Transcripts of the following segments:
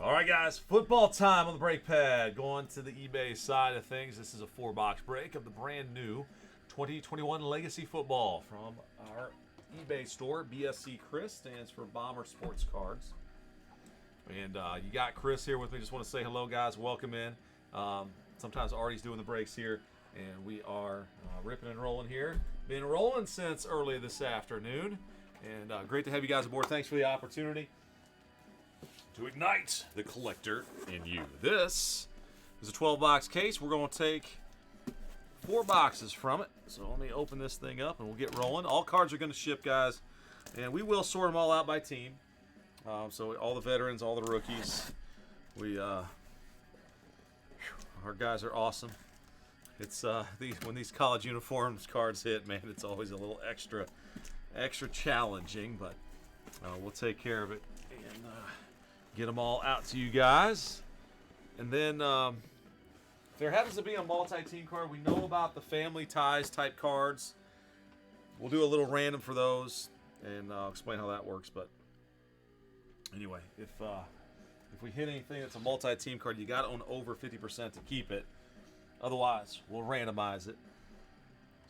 All right, guys, football time on the break pad. Going to the eBay side of things. This is a 4-box break of the brand new 2021 Legacy Football from our eBay store. BSC Chris stands for Bomber Sports Cards. And you got Chris here with me. Just want to say hello, guys. Welcome in. Sometimes Artie's doing the breaks here, and we are ripping and rolling here. Been rolling since early this afternoon, and great to have you guys aboard. Thanks for the opportunity to ignite the collector in you. This is a 12-box case. We're going to take 4 boxes from it. So let me open this thing up and we'll get rolling. All cards are going to ship, guys, and we will sort them all out by team. So all the veterans, all the rookies, our guys are awesome. It's when these college uniforms cards hit, man, it's always a little extra challenging, but we'll take care of it and get them all out to you guys. And then if there happens to be a multi-team card, we know about the family ties type cards. We'll do a little random for those, and I'll explain how that works. But anyway, if we hit anything that's a multi-team card, you got to own over 50% to keep it. Otherwise, we'll randomize it.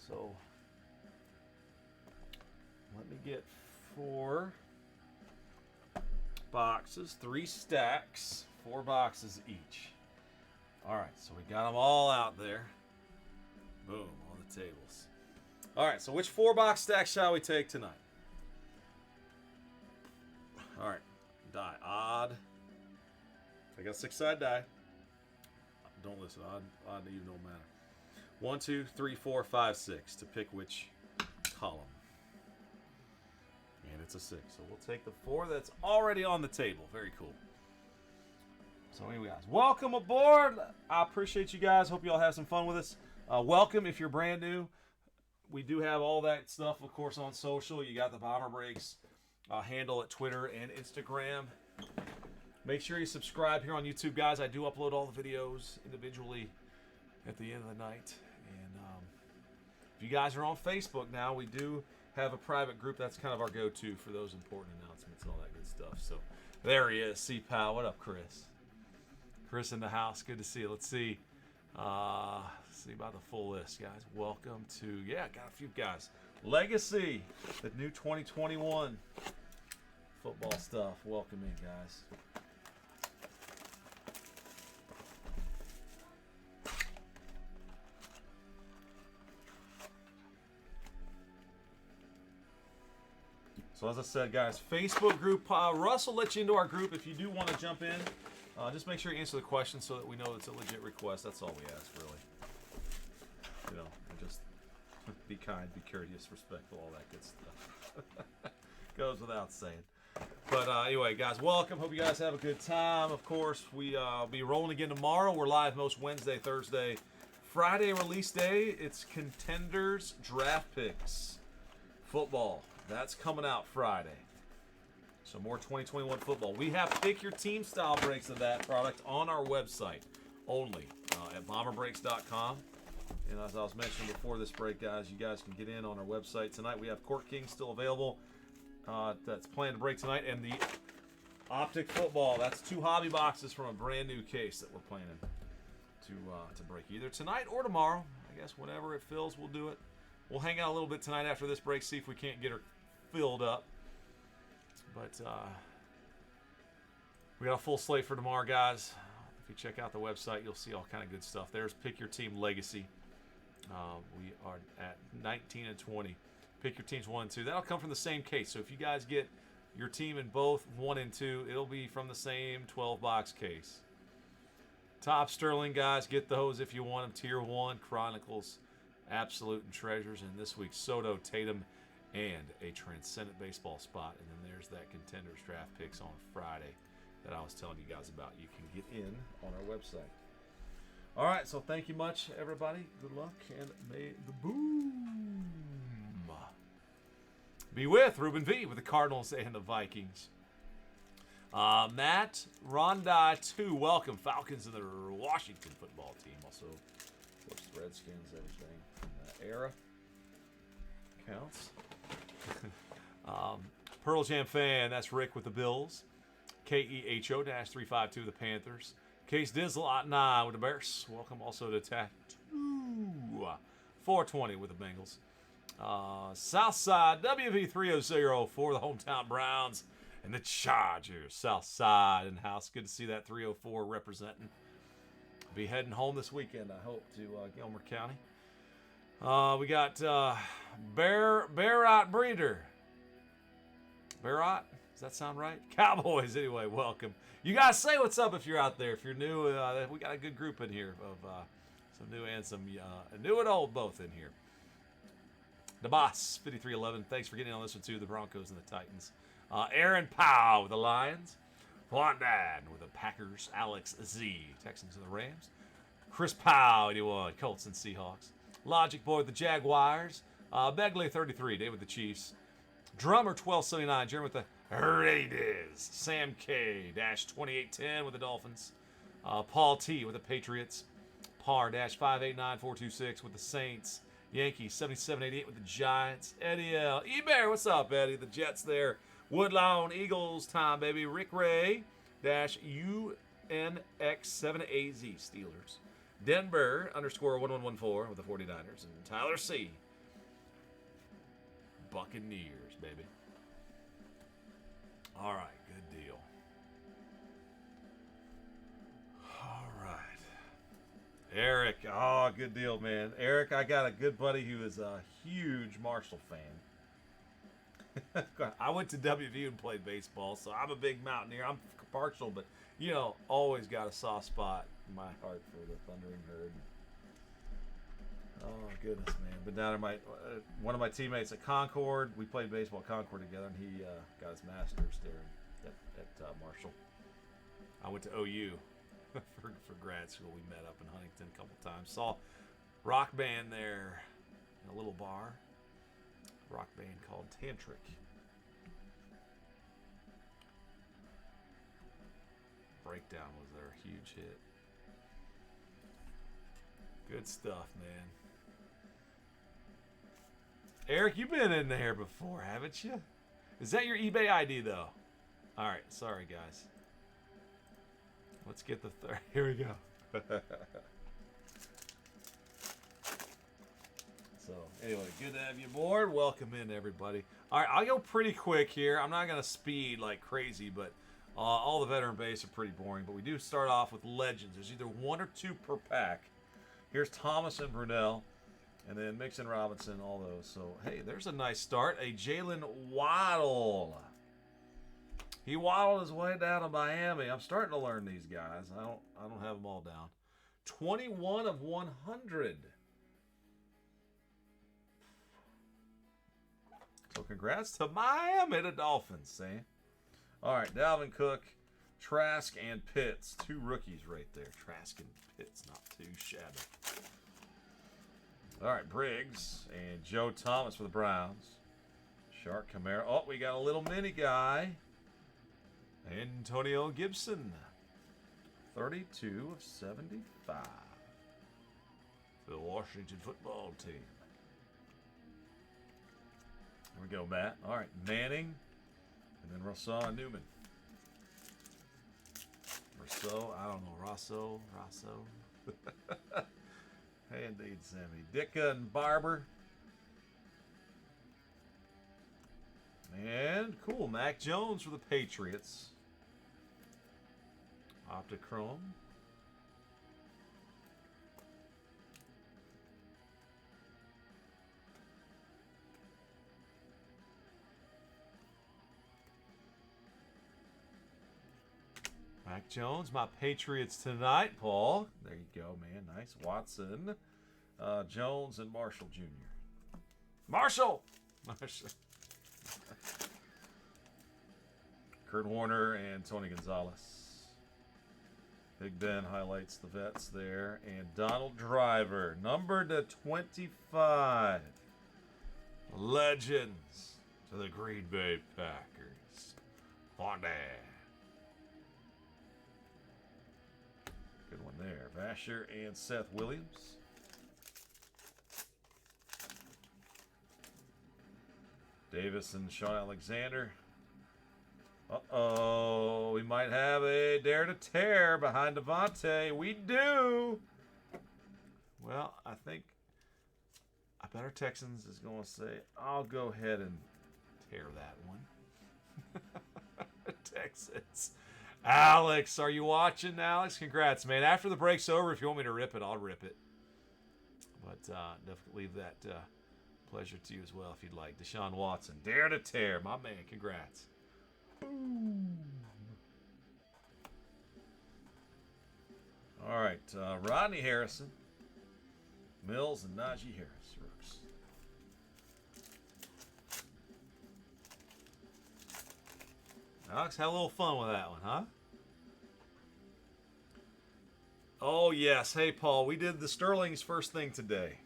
So let me get 4 boxes, 3 stacks, 4 boxes each. All right, so we got them all out there. Boom, on the tables. All right, so which 4-box stack shall we take tonight? All right, die. Odd. I got 6-side die. Don't listen, odd even don't matter. 1, 2, 3, 4, 5, 6 to pick which column. And it's a 6. So we'll take the 4 that's already on the table. Very cool. So anyway, guys, welcome aboard. I appreciate you guys. Hope you all have some fun with us. Welcome if you're brand new. We do have all that stuff, of course, on social. You got the Bomber Breaks handle at Twitter and Instagram. Make sure you subscribe here on YouTube, guys. I do upload all the videos individually at the end of the night. And if you guys are on Facebook now, we do have a private group. That's kind of our go-to for those important announcements and all that good stuff. So there he is, C-Pal. What up, Chris? Chris in the house. Good to see you. Let's see. See about the full list, guys. Welcome to, got a few guys. Legacy, the new 2021 football stuff. Welcome in, guys. So as I said, guys, Facebook group. Russ will let you into our group if you do want to jump in. Just make sure you answer the question so that we know it's a legit request. That's all we ask, really. You know, just be kind, be courteous, respectful, all that good stuff. Goes without saying. But anyway, guys, welcome. Hope you guys have a good time. Of course, we'll be rolling again tomorrow. We're live most Wednesday, Thursday, Friday release day. It's Contenders Draft Picks Football. That's coming out Friday. So more 2021 football. We have pick your team style breaks of that product on our website only at bomberbreaks.com. And as I was mentioning before this break, guys, you guys can get in on our website tonight. We have Court King still available. That's planned to break tonight. And the Optic Football. That's 2 hobby boxes from a brand new case that we're planning to break either tonight or tomorrow. I guess whenever it fills, we'll do it. We'll hang out a little bit tonight after this break, see if we can't get her filled up. But we got a full slate for tomorrow, guys. If you check out the website, you'll see all kind of good stuff. There's Pick Your Team Legacy. We are at 19 and 20. Pick your teams 1 and 2. That'll come from the same case. So if you guys get your team in both 1 and 2, it'll be from the same 12-box case. Top Sterling, guys, get those if you want them. Tier 1, Chronicles, Absolute, and Treasures. And this week's Soto, Tatum, and a Transcendent Baseball spot. And then there's that Contenders Draft Picks on Friday that I was telling you guys about. You can get in on our website. All right, so thank you much, everybody. Good luck, and may the boom be with Ruben V with the Cardinals and the Vikings. Matt Rondai 2, welcome. Falcons and the Washington football team. Also, of course, the Redskins, everything from that era counts. Pearl Jam fan, that's Rick with the Bills. KEHO-352 with the Panthers. Case Dizzle @9 with the Bears. Welcome also to Tattoo 420 with the Bengals. Southside WV300 for the hometown Browns and the Chargers. Southside in house. Good to see that 304 representing. Be heading home this weekend, I hope, to Gilmer County. We got Barrot Breeder. Barrot? Does that sound right? Cowboys, anyway, welcome. You guys say what's up if you're out there. If you're new, we got a good group in here of some new and some new and old both in here. The Boss, 5311. Thanks for getting on this one, too. The Broncos and the Titans. Aaron Powell with the Lions. Wandad with the Packers. Alex Z, Texans and the Rams. Chris Powell, 81. Colts and Seahawks. Logic Boy with the Jaguars. Begley, 33. Dave with the Chiefs. Drummer, 1279. Jeremy with the Raiders. Sam K, -2810 with the Dolphins. Paul T with the Patriots. Par, -589426 with the Saints. Yankees, 7788 with the Giants. Eddie L. eBay, what's up, Eddie? The Jets there. Woodlawn, Eagles, time, baby. Rick Ray, -UNX7AZ, Steelers. Denver, _1114 with the 49ers. And Tyler C, Buccaneers, baby. All right, good deal. All right. Eric, oh, good deal, man. Eric, I got a good buddy who is a huge Marshall fan. I went to WVU and played baseball, so I'm a big Mountaineer. I'm partial, but, you know, always got a soft spot in my heart for the Thundering Herd. Oh, goodness, man. But down there, one of my teammates at Concord, we played baseball at Concord together, and he got his master's there at Marshall. I went to OU. for grad school. We met up in Huntington a couple times. Saw rock band there in a little bar. Rock band called Tantric. Breakdown was their huge hit. Good stuff, man. Eric, you've been in there before, haven't you? Is that your eBay ID, though? All right, sorry, guys. Let's get the third. Here we go. So, anyway, good to have you aboard. Welcome in, everybody. All right, I'll go pretty quick here. I'm not going to speed like crazy, but all the veteran base are pretty boring. But we do start off with legends. There's either one or two per pack. Here's Thomas and Brunell, and then Mixon, Robinson, all those. So, hey, there's a nice start. A Jalen Waddle. He waddled his way down to Miami. I'm starting to learn these guys. I don't have them all down. 21 of 100. So congrats to Miami, the Dolphins, Sam. All right, Dalvin Cook, Trask, and Pitts. Two rookies right there. Trask and Pitts, not too shabby. All right, Briggs and Joe Thomas for the Browns. Shark Camaro. Oh, we got a little mini guy. Antonio Gibson, 32 of 75. The Washington football team. There we go, Matt. All right, Manning, and then Rousseau and Newman. Rousseau, I don't know, Rousseau. Hey, indeed, Sammy. Ditka and Barber. And cool, Mac Jones for the Patriots. Optichrome. Mac Jones, my Patriots tonight, Paul. There you go, man. Nice. Watson, Jones, and Marshall Jr. Marshall! Kurt Warner and Tony Gonzalez. Big Ben highlights the vets there. And Donald Driver, number to 25. Legends to the Green Bay Packers. Fonda. Good one there. Vasher and Seth Williams. Davis and Sean Alexander. Uh-oh. We might have a dare to tear behind Devontae. We do. Well, I bet our Texans is going to say, I'll go ahead and tear that one. Texans. Alex, are you watching, Alex? Congrats, man. After the break's over, if you want me to rip it, I'll rip it. But definitely leave that pleasure to you as well if you'd like. Deshaun Watson, dare to tear. My man, congrats. All right, Rodney Harrison, Mills, and Najee Harris, Rooks. Alex, had a little fun with that one, huh? Oh, yes. Hey, Paul, we did the Sterling's first thing today.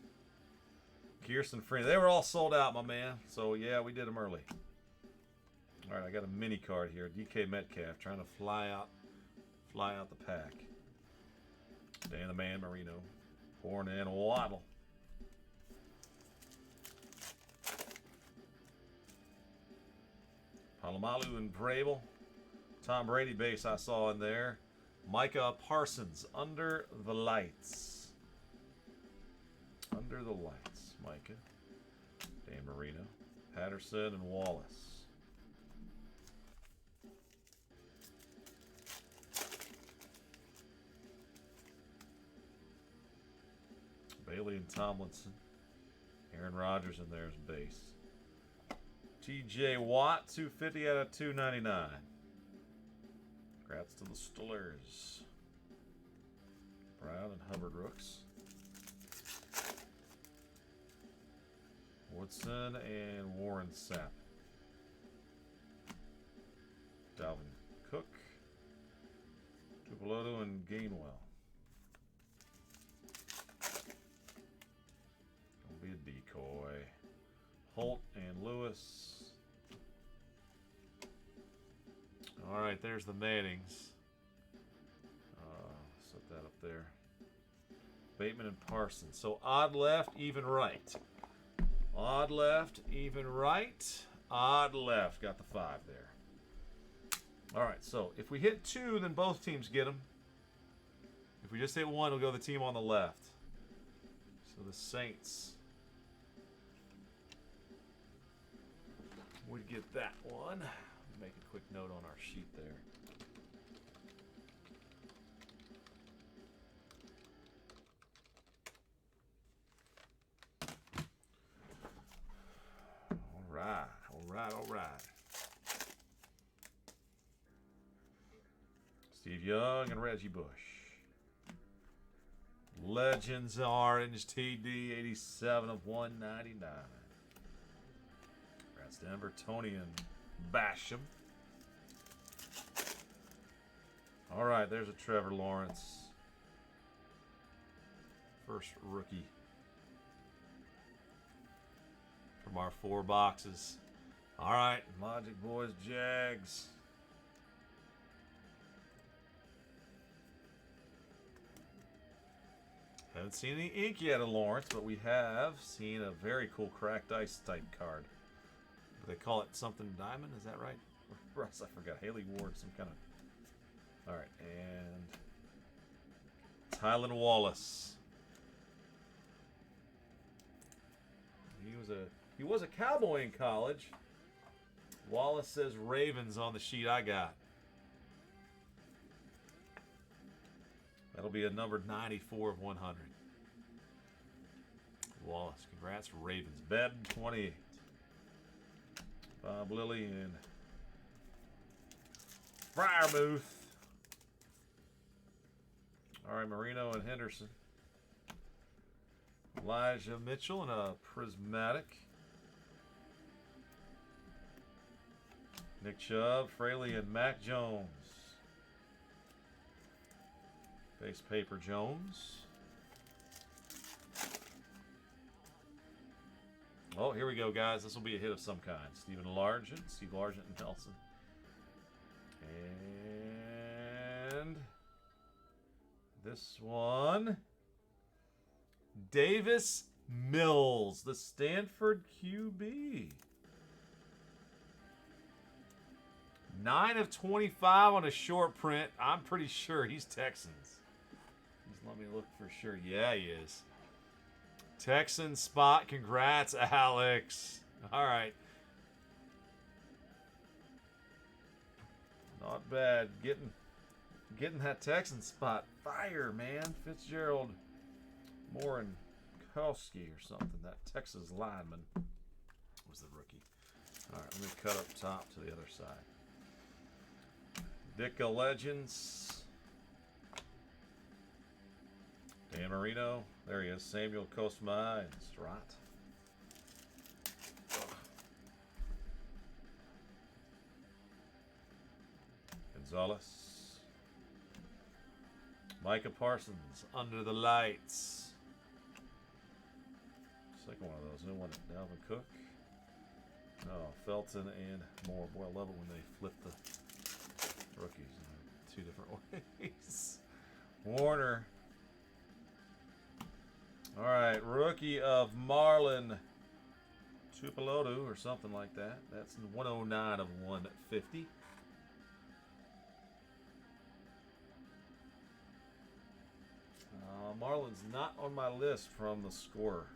Kirsten Freeman. They were all sold out, my man. So, yeah, we did them early. All right, I got a mini card here. DK Metcalf trying to fly out the pack. Dan the Man Marino. Horn and Waddle. Palomalu and Vrabel. Tom Brady base I saw in there. Micah Parsons, Under the Lights. Under the Lights, Micah. Dan Marino. Patterson and Wallace. Bailey and Tomlinson. Aaron Rodgers in there's base. TJ Watt, 250 out of 299. Congrats to the Steelers. Brown and Hubbard Rooks. Woodson and Warren Sapp. Dalvin Cook. Tupeloto and Gainwell. Gonna be a decoy. Holt and Lewis. All right, there's the Mannings. Set that up there. Bateman and Parsons. So odd left, even right. Odd left, even right. Odd left. Got the 5 there. All right, so if we hit 2, then both teams get them. If we just hit 1, it'll go the team on the left. So the Saints would get that one. Make a quick note on our sheet there. All right. Steve Young and Reggie Bush. Legends Orange TD 87 of 199. Congrats Denver, Tony and Basham. All right, there's a Trevor Lawrence. First rookie from our 4 boxes. All right, Logic Boys, Jags. Haven't seen any ink yet of Lawrence, but we have seen a very cool cracked ice type card. They call it something diamond, is that right? Russ, I forgot. Haley Ward, some kind of. All right, and Tylan Wallace. He was a Cowboy in college. Wallace says Ravens on the sheet I got. That'll be a number 94 of 100. Wallace, congrats, Ravens. Bed 28. Bob Lilly and Fryermuth. All right, Marino and Henderson. Elijah Mitchell and a prismatic. Nick Chubb, Fraley, and Mac Jones. Base paper Jones. Oh, here we go, guys. This will be a hit of some kind. Steve Largent and Nelson. And this one. Davis Mills, the Stanford QB. 9/25 on a short print. I'm pretty sure he's Texans. Just let me look for sure. Yeah, he is. Texan spot. Congrats, Alex. All right. Not bad. Getting that Texan spot. Fire, man. Fitzgerald, Moore, and Kowski or something. That Texas lineman was the rookie. All right, let me cut up top to the other side. Dicka Legends. Dan Marino. There he is. Samuel Kosma and Strat. Gonzalez. Micah Parsons. Under the Lights. Second one of those. New one. Dalvin Cook. Oh, Felton and Moore. Boy, I love it when they flip the rookies in 2 different ways. Warner. All right, rookie of Marlon Tupelodu or something like that. That's 109/150. Marlon's not on my list from the score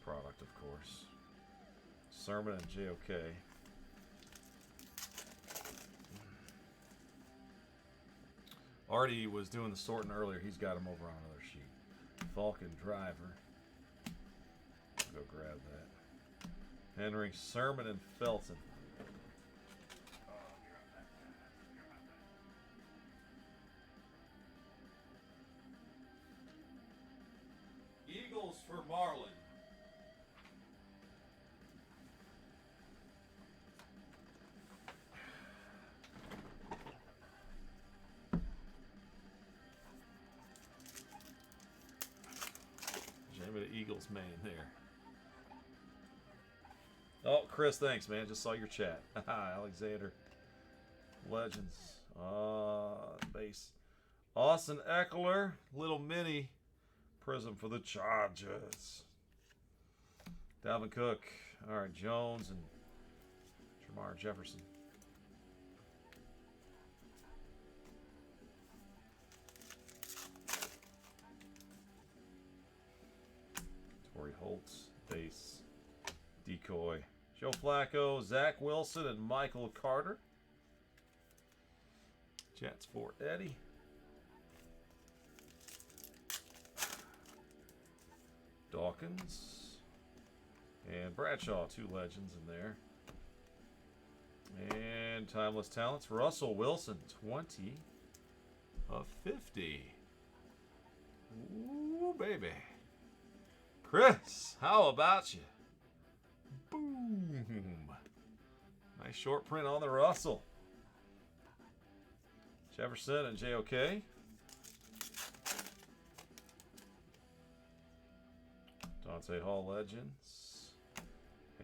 product, of course. Sermon and JOK. Artie was doing the sorting earlier. He's got him over on another sheet. Falcon Driver. Go grab that. Henry, Sermon, and Felton. Eagles for Marlon. Jamie the Eagles main there. Oh, Chris, thanks, man. Just saw your chat. Alexander. Legends. Base. Austin Eckler. Little mini prism for the Chargers. Dalvin Cook. All right, Jones and Jamar Jefferson. Torrey Holtz. Base. Decoy. Joe Flacco, Zach Wilson, and Michael Carter. Jets for Eddie. Dawkins. And Bradshaw, 2 legends in there. And Timeless Talents, Russell Wilson, 20/50. Ooh, baby. Chris, how about you? Boom. Nice short print on the Russell. Jefferson and JOK. Dante Hall Legends.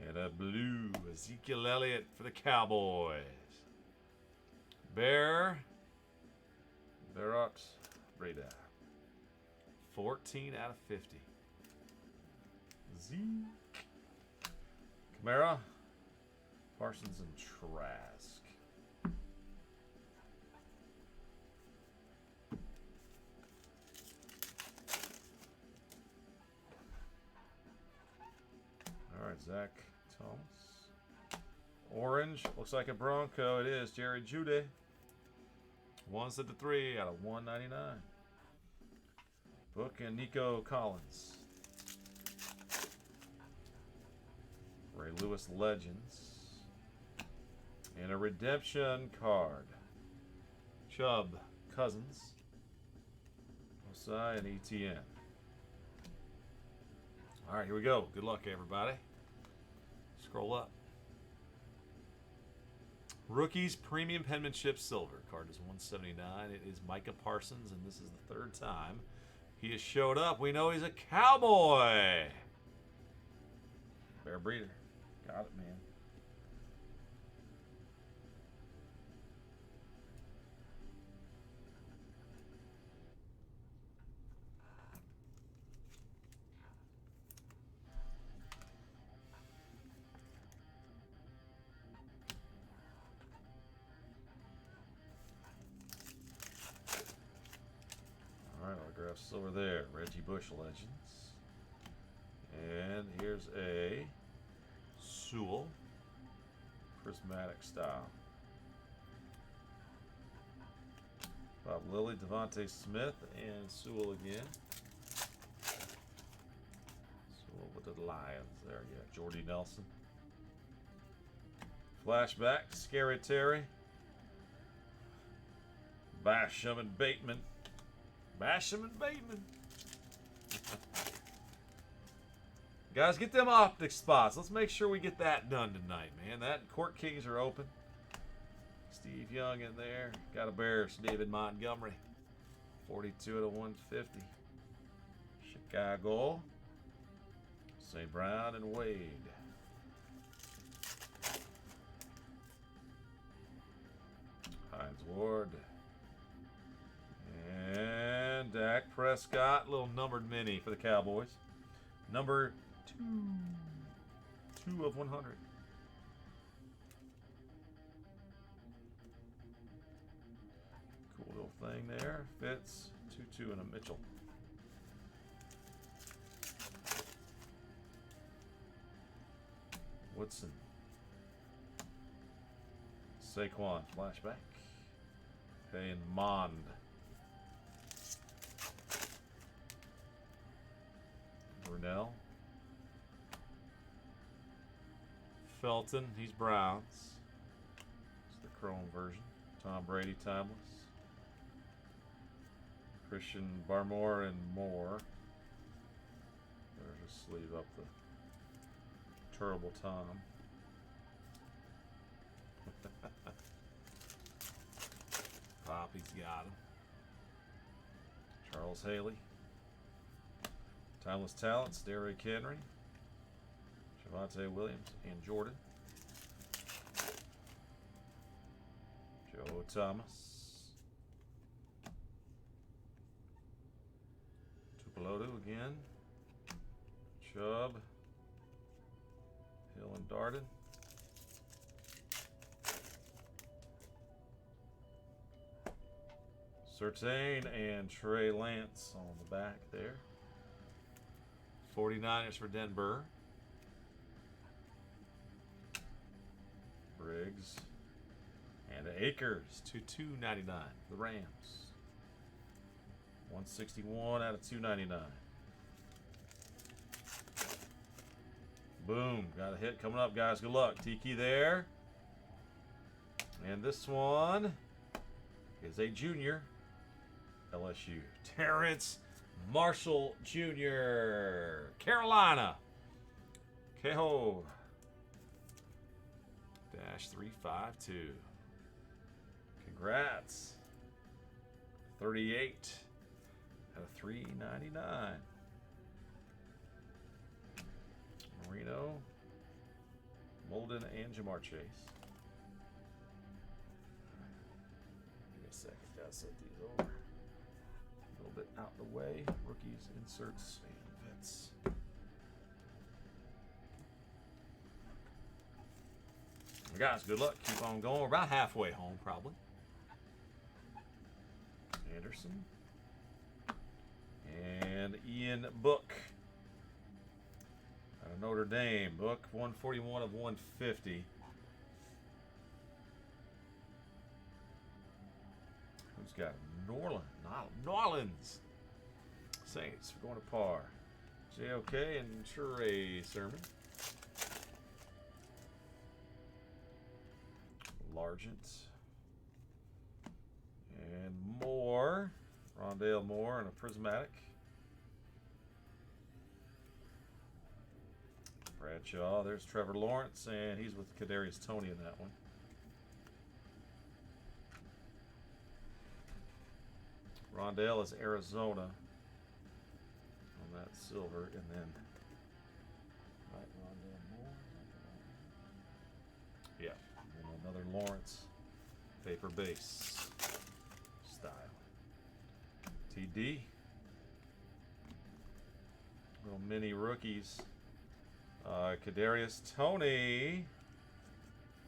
And a blue Ezekiel Elliott for the Cowboys. Barrett Breda. 14/50. Zeke. Kamara, Parsons, and Trask. All right, Zach Thomas. Orange, looks like a Bronco. It is Jerry Jeudy. 1/3/199. Book and Nico Collins. Ray Lewis Legends. And a redemption card. Chubb, Cousins. Osai and ETN. All right, here we go. Good luck, everybody. Scroll up. Rookies Premium Penmanship Silver. Card is 179. It is Micah Parsons, and this is the 3rd time he has showed up. We know he's a Cowboy. Bear Breeder. Got it, man. autographs over there. Reggie Bush Legends. And here's a Sewell prismatic style. Bob Lilly, Devontae Smith, and Sewell again. Sewell with the Lions. There you go. Jordy Nelson. Flashback, Scary Terry. Basham and Bateman. Basham and Bateman. Guys, get them optic spots. Let's make sure we get that done tonight, man. That court keys are open. Steve Young in there. Got a Bears. David Montgomery. 42 to 150. Chicago. St. Brown and Wade. Hines Ward. And Dak Prescott. Little numbered mini for the Cowboys. Number 2 of 100. Cool little thing there. Fits. 2-2 and a Mitchell. Woodson. Saquon. Flashback. Payne Mond. Brunell. Felton, he's Browns. It's the Chrome version. Tom Brady, timeless. Christian Barmore and Moore. There's a sleeve up the Terrible Tom. Poppy's got him. Charles Haley. Timeless Talents, Derrick Henry, Javonte Williams, and Jordan. Joe Thomas. Tupelotu again. Chubb. Hill and Darden. Surtain and Trey Lance on the back there. 49ers for Denver. Briggs. And Akers to $2.99. The Rams. 161 out of 299. Boom. Got a hit coming up, guys. Good luck. Tiki there. And this one is a junior. LSU. Terrence Marshall Jr. Carolina. Keho. -352. Congrats. 38 out of 399. Marino. Molden and Jamar Chase. Give me a second. Gotta set these over. A little bit out the way. Rookies, inserts, and vets. Guys, good luck. Keep on going. We're about halfway home, probably. Anderson. And Ian Book. Out of Notre Dame. Book, 141 of 150. Who's got Norlands. Saints going to par. JOK and Trey Sermon. Largent. And Moore. Rondale Moore and a prismatic. Bradshaw. There's Trevor Lawrence, and he's with Kadarius Toney in that one. Rondale is Arizona on that silver, and then right, Rondale Moore. Yeah, and another Lawrence paper base style. TD. Little mini rookies. Kadarius Toney,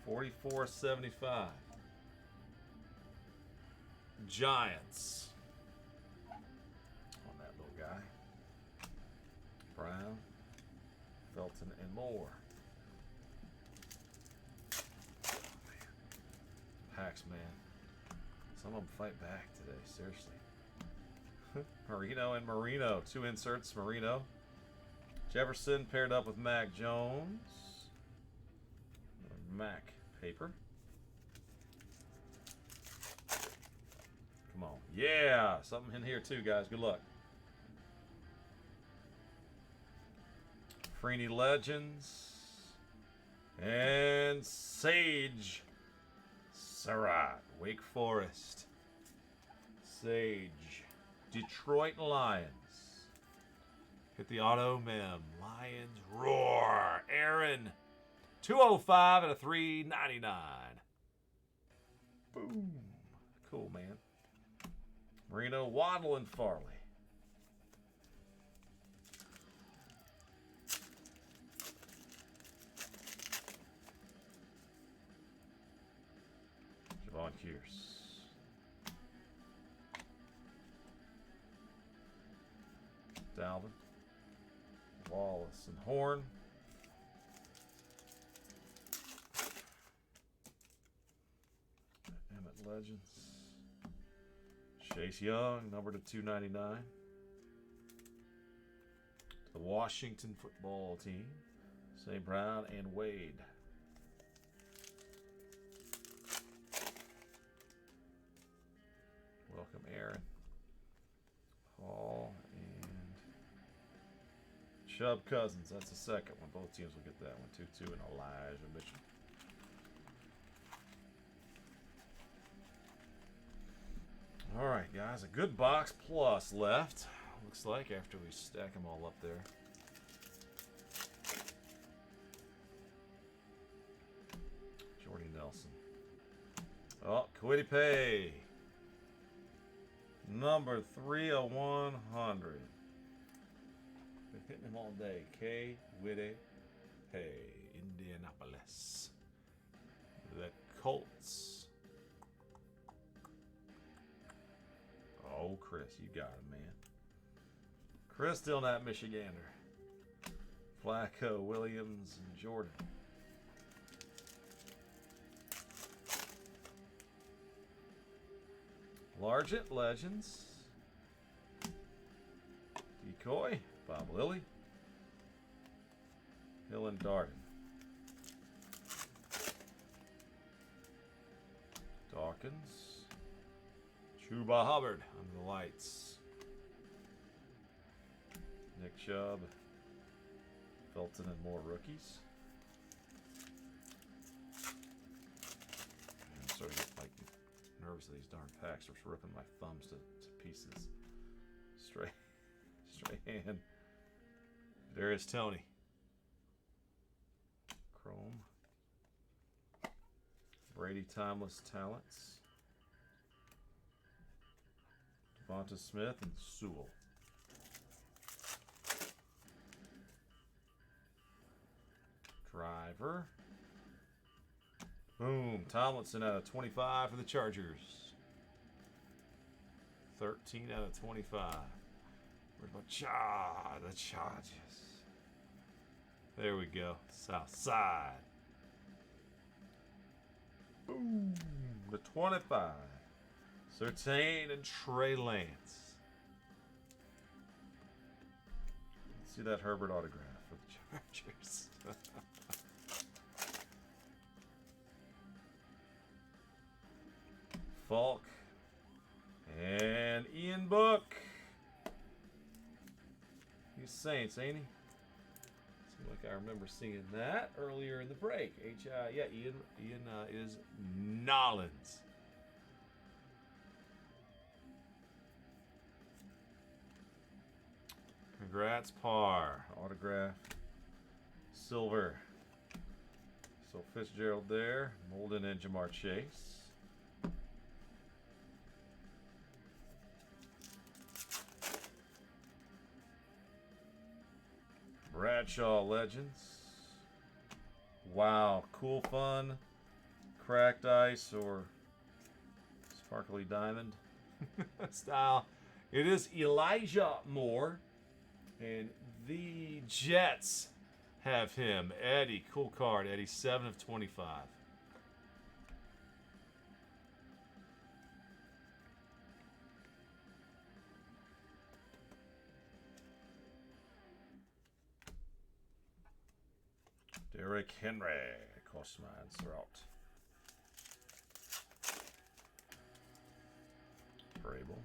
44.75. Giants on Brown, Felton, and Moore. Packs, man. Some of them fight back today, seriously. Marino and Marino. 2 inserts, Marino. Jefferson paired up with Mac Jones. Mac paper. Come on. Yeah! Something in here too, guys. Good luck. Freeney Legends. And Sage Surratt. Wake Forest. Sage. Detroit Lions. Hit the auto mem. Lions roar. Aaron. 205 and a 399. Boom. Cool, man. Marino, Waddle, and Farley. Javon Kearse. Dalvin. Wallace and Horn. Emmett Legends. Chase Young, number to 299. The Washington football team. St. Brown and Wade. Welcome, Aaron. Paul and Chubb Cousins. That's the second one. Both teams will get that one. 2-2 and Elijah Mitchell. All right, guys. A good box plus left. Looks like after we stack them all up there. Jordy Nelson. Oh, Kwity Paye. Number 3 of 100. Been hitting him all day. K. Kwity Paye, Indianapolis. The Colts. Oh, Chris, you got him, man. Chris still not Michigander. Flacco, Williams, and Jordan. Largent Legends. Decoy, Bob Lilly. Hill and Darden. Dawkins. Chuba Hubbard under the lights. Nick Chubb. Felton and more rookies. I'm starting to get like nervous of these darn packs. They're ripping my thumbs to pieces. Straight hand. There's Tony. Chrome. Brady Timeless Talents. Devonta Smith and Sewell. Driver. Boom. Tomlinson out of 25 for the Chargers. 13 out of 25. Where's my the Chargers? There we go. South side. Boom. The 25. Surtain and Trey Lance. Let's see that Herbert autograph for the Chargers. Falk and Ian Book. He's Saints, ain't he? Seems like I remember seeing that earlier in the break. Yeah, Ian is Nollins. Congrats, Par. Autograph. Silver. So Fitzgerald there. Molden and Jamar Chase. Bradshaw Legends. Wow. Cool Fun. Cracked Ice or Sparkly Diamond style. It is Elijah Moore. And the Jets have him. Eddie, cool card. Eddie, 7 of 25. Derrick Henry, Kosman Throat. Vrabel.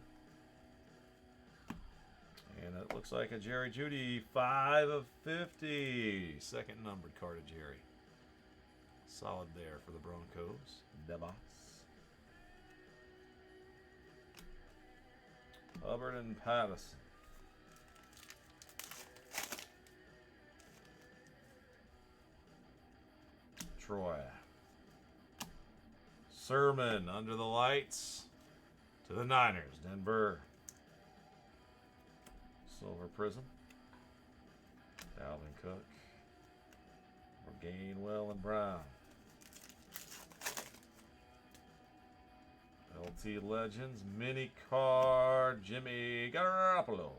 And it looks like a Jerry Jeudy, 5 of 50. Second numbered card of Jerry. Solid there for the Broncos. Devos. Hubbard and Patterson. Troy. Sermon under the lights to the Niners. Denver. Silver Prism. Dalvin Cook. Gainwell and Brown. LT Legends. Mini card. Jimmy Garoppolo.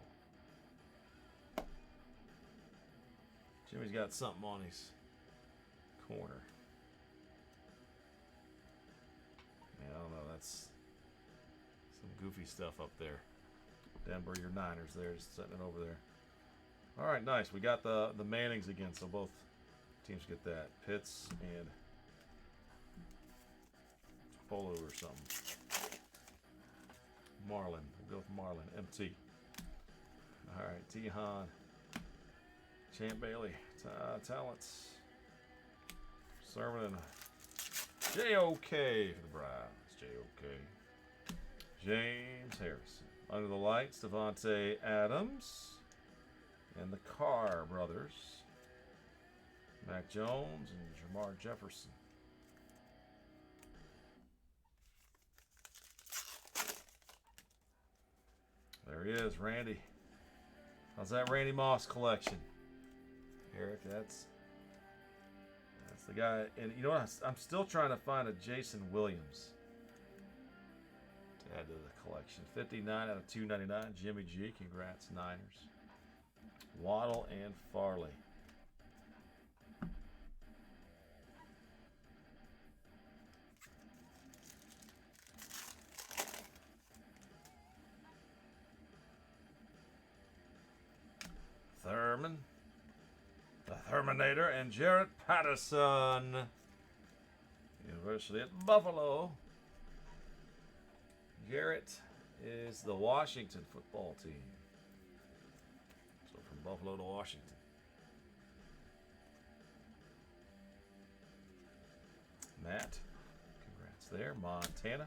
Jimmy's got something on his corner. I don't know. That's some goofy stuff up there. Denver, your Niners there, just setting it over there. All right, nice. We got the Mannings again, so both teams get that. Pitts and Polo or something. Marlin. We'll go with Marlin. MT. All right, T-Han. Champ Bailey. Talents. Sermon and J.O.K. for the Browns. J.O.K. James Harrison. Under the lights, Devontae Adams. And the Carr brothers. Mac Jones and Jamar Jefferson. There he is, Randy. How's that Randy Moss collection? Eric, that's the guy. And you know what? I'm still trying to find a Jason Williams to add to the collection. 59 out of 299. Jimmy G. Congrats, Niners. Waddle and Farley. Thurman. The Terminator and Jarrett Patterson. University at Buffalo. Jarrett is the Washington football team. So from Buffalo to Washington. Matt, congrats there. Montana,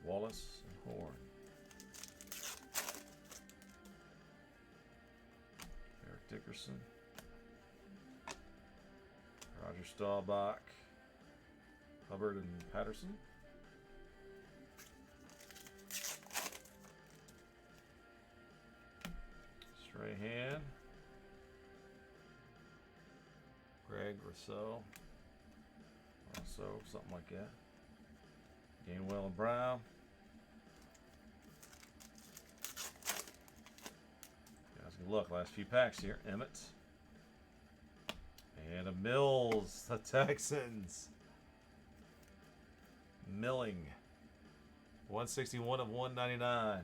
Wallace, and Horn. Eric Dickerson. Roger Staubach, Hubbard and Patterson. Strahan, Greg Rousseau, something like that. Gainwell and Brown. Guys, good luck. Last few packs here. Emmett. And a Mills, the Texans. Milling. 161 of 199.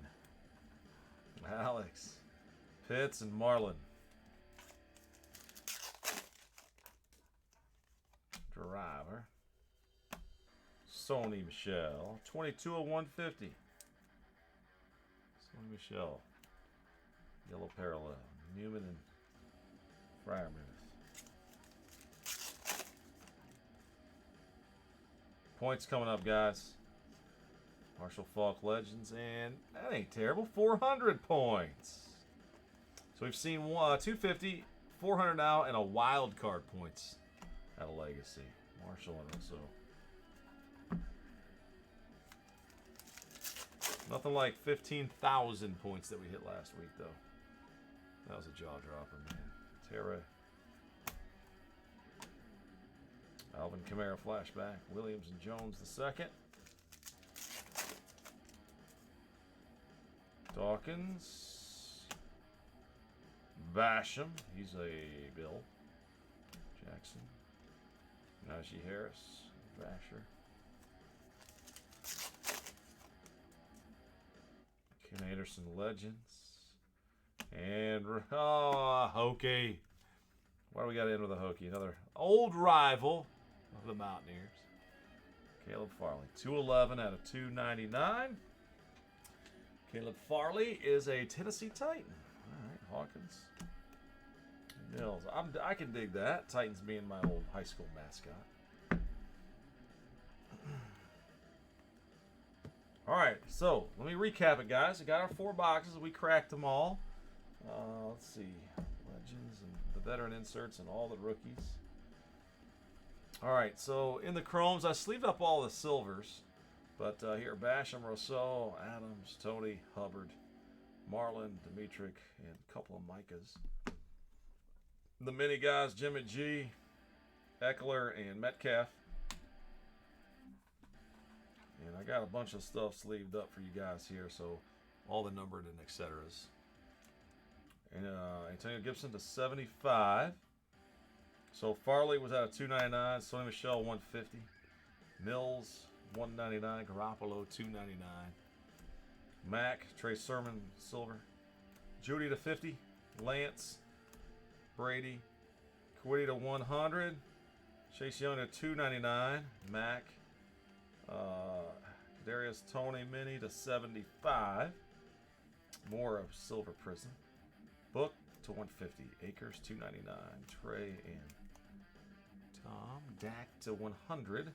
Alex. Pitts and Marlin. Driver. Sony Michel. 22 of 150. Sony Michel. Yellow parallel. Newman and Fryermuth. Points coming up, guys. Marshall Faulk Legends, and that ain't terrible. 400 points. So we've seen 250, 400 now, and a wild card points at a Legacy. Marshall and Rousseau. Nothing like 15,000 points that we hit last week, though. That was a jaw dropper, man. Terra. Alvin Kamara flashback. Williams and Jones the second. Dawkins. Basham. He's a Bill. Jackson. Najee Harris. Vasher. Ken Anderson Legends. And, Hokie. Why do we got to end with a Hokie? Another old rival of the Mountaineers. Caleb Farley. 211 out of 299. Caleb Farley is a Tennessee Titan. All right, Hawkins. Mills. I can dig that. Titans being my old high school mascot. All right, so let me recap it, guys. We got our 4 boxes. We cracked them all. Let's see. Legends and the veteran inserts and all the rookies. All right, so in the chromes, I sleeved up all the silvers. But here, Basham, Rousseau, Adams, Tony, Hubbard, Marlin, Dimitrik, and a couple of Micahs. The mini guys, Jimmy G, Eckler, and Metcalf. And I got a bunch of stuff sleeved up for you guys here, so all the numbered and et ceteras. And Antonio Gibson to 75. So Farley was out of 299. Sonny Michel 150. Mills 199. Garoppolo 299. Mack, Trey Sermon silver. Judy to 50. Lance, Brady, Kwity to 100. Chase Young to 299. Mack, Darius Toney mini to 75. More of Silver Prism. Book to 150. Akers 299. Trey and Tom. Dak to 100.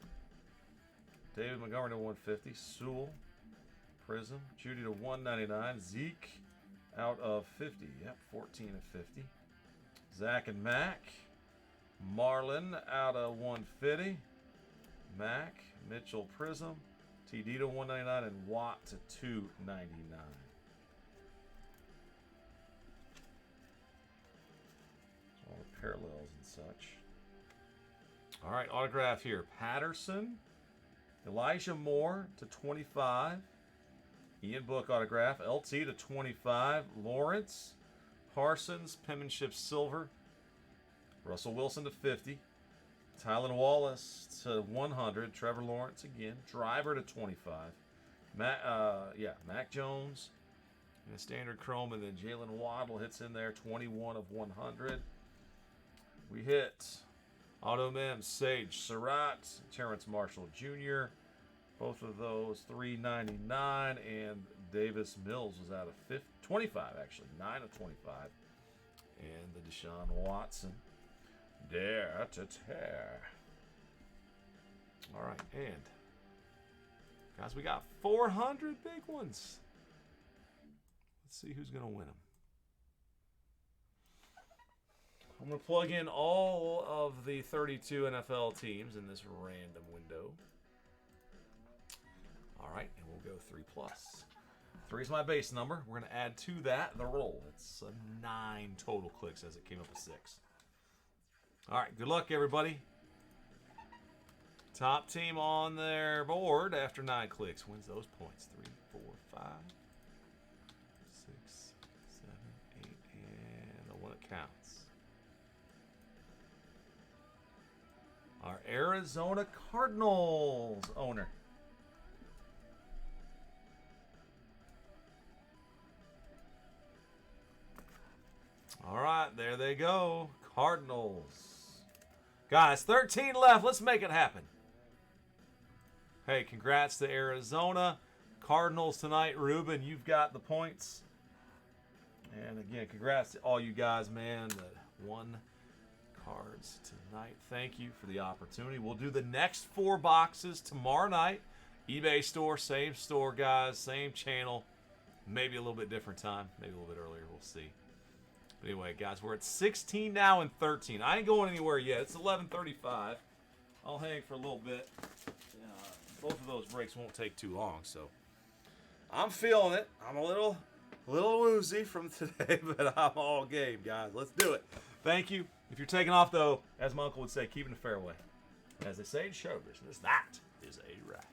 David Montgomery to 150. Sewell. Prism. Judy to 199. Zeke out of 50. Yep, 14 of 50. Zach and Mac. Marlin out of 150. Mac. Mitchell Prism. TD to 199 and Watt to 299. All the parallels and such. All right, autograph here. Patterson. Elijah Moore to 25. Ian Book autograph. LT to 25. Lawrence. Parsons. Penmanship silver. Russell Wilson to 50. Tylan Wallace to 100. Trevor Lawrence again. Driver to 25. Mac Jones in a standard chrome, and then Jalen Waddle hits in there. 21 of 100. We hit Auto Mem, Sage Surratt, Terrence Marshall Jr. Both of those $3.99, and Davis Mills was out of 25 actually, 9 of 25, and the Deshaun Watson. Dare to tear. All right, and guys, we got 400 big ones. Let's see who's going to win them. I'm going to plug in all of the 32 NFL teams in this random window. All right, and we'll go 3+. 3 is my base number. We're going to add to that the roll. It's 9 total clicks as it came up with 6. All right, good luck, everybody. Top team on their board after 9 clicks wins those points. 3, 4, 5, 6, 7, 8, and the one that counts. Our Arizona Cardinals owner. All right, there they go. Cardinals. Guys, 13 left. Let's make it happen. Hey, congrats to Arizona. Cardinals tonight. Ruben, you've got the points. And again, congrats to all you guys, man, that won cards tonight. Thank you for the opportunity. We'll do the next 4 boxes tomorrow night. eBay store, guys. Same channel. Maybe a little bit different time. Maybe a little bit earlier. We'll see. But anyway, guys, we're at 16 now and 13. I ain't going anywhere yet. It's 11:35. I'll hang for a little bit. Both of those breaks won't take too long, so I'm feeling it. I'm a little woozy from today, but I'm all game, guys. Let's do it. Thank you. If you're taking off, though, as my uncle would say, keep in the fairway. As they say in show business, that is a wrap.